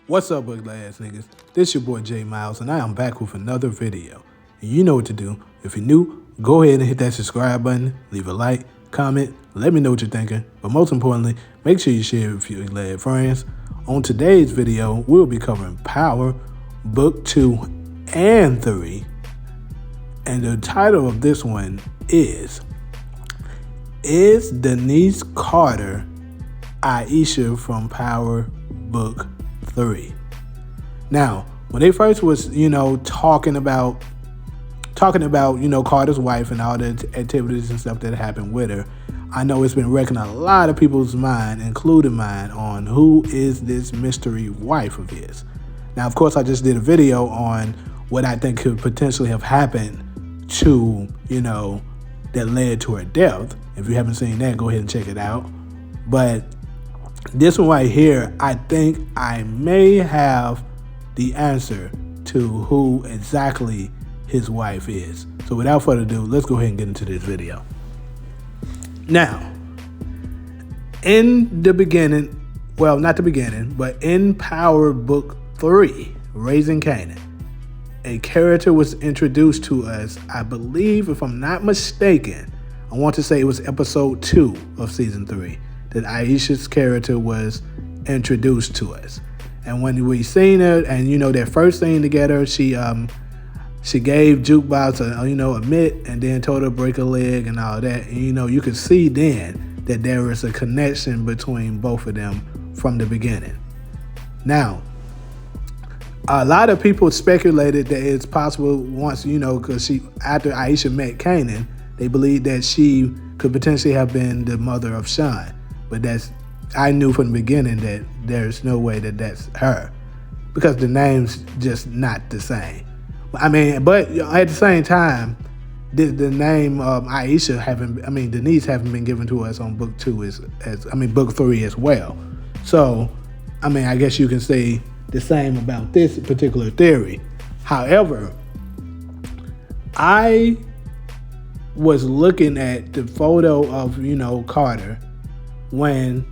What's up, ugly ass niggas? This your boy J Miles, and I am back with another video. And you know what to do. If you're new, go ahead and hit that subscribe button, leave a like, comment, let me know what you're thinking. But most importantly, make sure you share it with your glad friends. On today's video, we'll be covering Power, Book 2 and 3. And the title of this one is Denise Carter Aisha from Power Book 3? Now, when they first was, talking about, Carter's wife and all the activities and stuff that happened with her, I know it's been wrecking a lot of people's mind, including mine, on who is this mystery wife of his. Now, of course, I just did a video on what I think could potentially have happened to, that led to her death. If you haven't seen that, go ahead and check it out. But this one right here, I think I may have the answer to who exactly his wife is. So without further ado, let's go ahead and get into this video. Now, in the beginning, well, not the beginning, but in Power Book 3, Raising Kanan, a character was introduced to us, I believe, if I'm not mistaken, I want to say it was episode 2 of season 3, that Aisha's character was introduced to us. And when we seen her, and their first scene together, she gave Jukebox a mitt, and then told her to break her leg and all that. And you could see then that there was a connection between both of them from the beginning. Now, a lot of people speculated that it's possible once, because after Aisha met Kanan, they believed that she could potentially have been the mother of Sean. But I knew from the beginning that there's no way that that's her, because the name's just not the same. But at the same time, the name Aisha Denise haven't been given to us on book 2 book 3 as well. So, I guess you can say the same about this particular theory. However, I was looking at the photo of, Carter when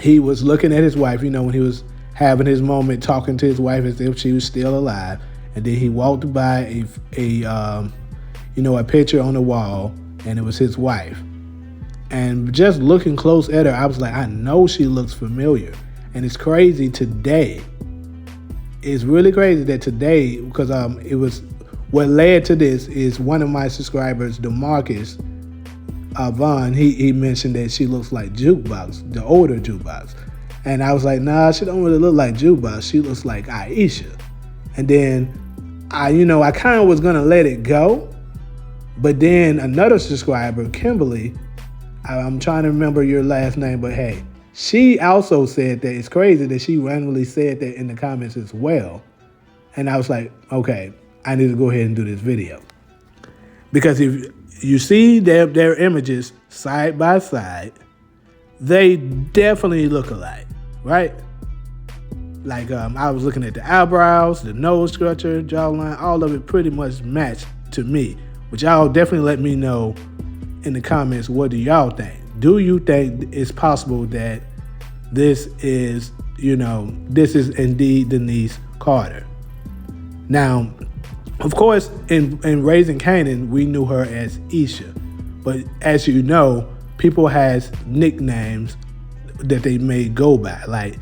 he was looking at his wife, when he was having his moment talking to his wife as if she was still alive. And then he walked by a picture on the wall, and it was his wife. And just looking close at her, I was like, I know she looks familiar. And it's crazy today. It's really crazy that today, because it was what led to this is one of my subscribers, DeMarcus Vaughn, he mentioned that she looks like Jukebox, the older Jukebox. And I was like, nah, she don't really look like Jukebox. She looks like Aisha. And then I kind of was going to let it go. But then another subscriber, Kimberly, I'm trying to remember your last name, but hey, she also said that it's crazy that she randomly said that in the comments as well. And I was like, okay, I need to go ahead and do this video. Because if you see their images side by side, they definitely look alike, right? Like I was looking at the eyebrows, the nose structure, jawline, all of it pretty much matched to me. But y'all definitely let me know in the comments, what do y'all think? Do you think it's possible that this is indeed Denise Carter? Now, of course, in Raising Kanan, we knew her as Iesha. But as you know, people has nicknames that they may go by. Like,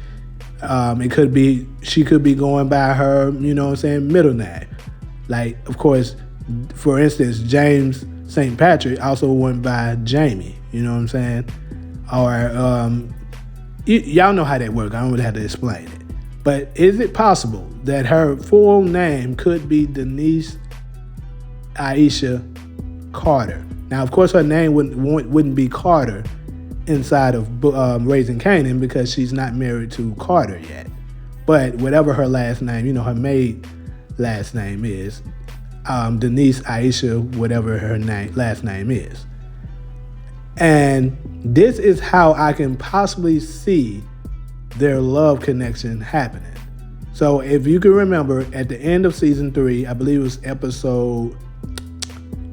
she could be going by her, middle name. Like, of course, for instance, James St. Patrick also went by Jamie, Or, y'all know how that works. I don't really have to explain it. But is it possible that her full name could be Denise Aisha Carter? Now, of course, her name wouldn't be Carter inside of Raising Kanan, because she's not married to Carter yet. But whatever her last name, her maid last name is, Denise Aisha, whatever her last name is. And this is how I can possibly see their love connection happening. So if you can remember, at the end of season 3, I believe it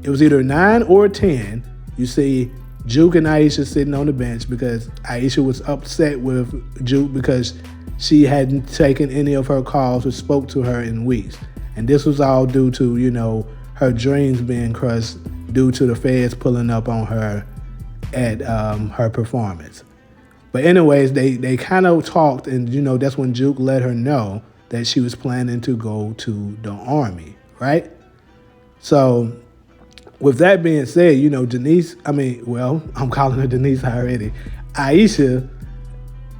was either 9 or 10, you see Juke and Aisha sitting on the bench because Aisha was upset with Juke because she hadn't taken any of her calls or spoke to her in weeks. And this was all due to, her dreams being crushed due to the feds pulling up on her at her performance. But anyways, they kind of talked, and that's when Juke let her know that she was planning to go to the Army, right? So with that being said, Denise, I'm calling her Denise already. Aisha,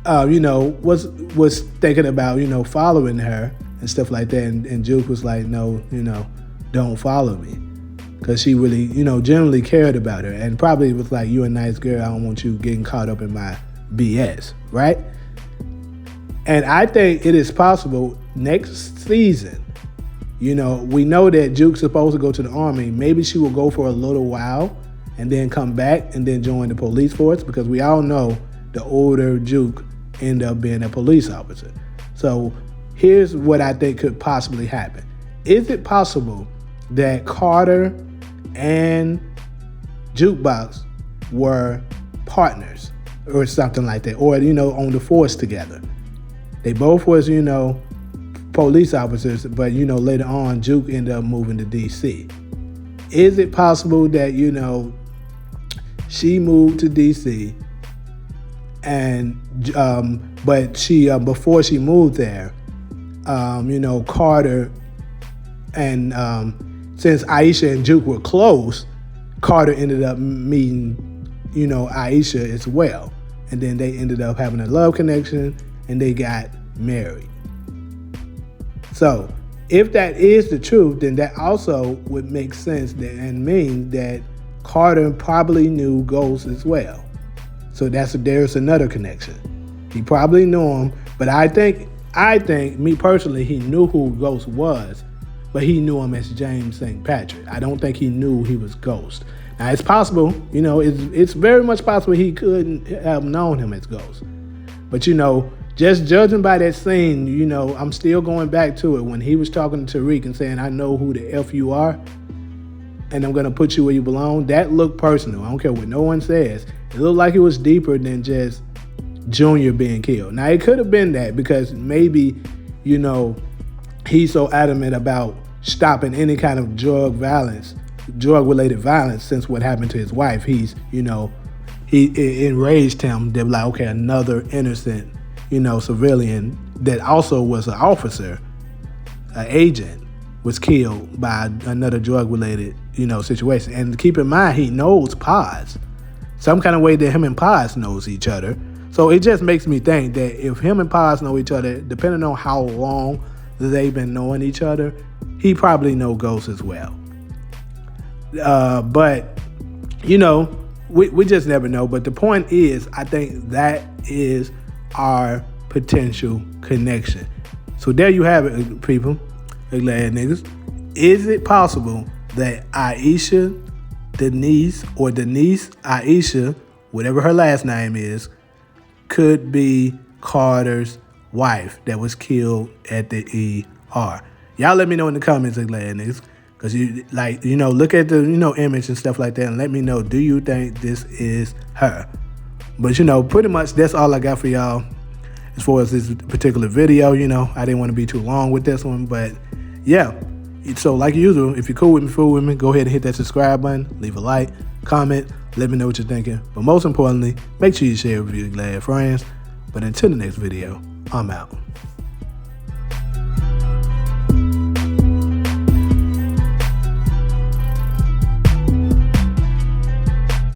was thinking about, following her and stuff like that. And Juke was like, no, don't follow me. Because she really, generally cared about her. And probably was like, you a nice girl. I don't want you getting caught up in my BS, right? And I think it is possible next season, we know that Juke's supposed to go to the Army. Maybe she will go for a little while and then come back and then join the police force, because we all know the older Juke ended up being a police officer. So here's what I think could possibly happen. Is it possible that Carter and Jukebox were partners or something like that, or, on the force together? They both was, police officers, but, later on, Juke ended up moving to D.C. Is it possible that, she moved to D.C. and, but she, before she moved there, Carter and, since Aisha and Juke were close, Carter ended up meeting, Aisha as well. And then they ended up having a love connection and they got married. So if that is the truth, then that also would make sense and mean that Carter probably knew Ghost as well. So there's another connection. He probably knew him, but I think, me personally, he knew who Ghost was, but he knew him as James St. Patrick. I don't think he knew he was Ghost. Now, it's possible, it's very much possible he couldn't have known him as Ghost. But, just judging by that scene, I'm still going back to it. When he was talking to Tariq and saying, I know who the F you are, and I'm going to put you where you belong, that looked personal. I don't care what no one says. It looked like it was deeper than just Junior being killed. Now, it could have been that because maybe, he's so adamant about stopping any kind of drug-related violence since what happened to his wife. He's, he enraged him. They're like, okay, another innocent, civilian that also was an officer, an agent, was killed by another drug-related, situation. And keep in mind, he knows Paz. Some kind of way that him and Paz knows each other. So it just makes me think that if him and Paz know each other, depending on how long they've been knowing each other, he probably know Ghost as well. But, we just never know. But the point is, I think that is our potential connection. So there you have it, people. Glad niggas. Is it possible that Aisha, Denise, Aisha, whatever her last name is, could be Carter's wife that was killed at the ER? Y'all let me know in the comments, glad niggas. Because look at the, image and stuff like that and let me know, do you think this is her? But, pretty much that's all I got for y'all as far as this particular video. I didn't want to be too long with this one, but yeah. So like usual, if you're cool with me, go ahead and hit that subscribe button, leave a like, comment, let me know what you're thinking. But most importantly, make sure you share it with your glad friends. But until the next video, I'm out.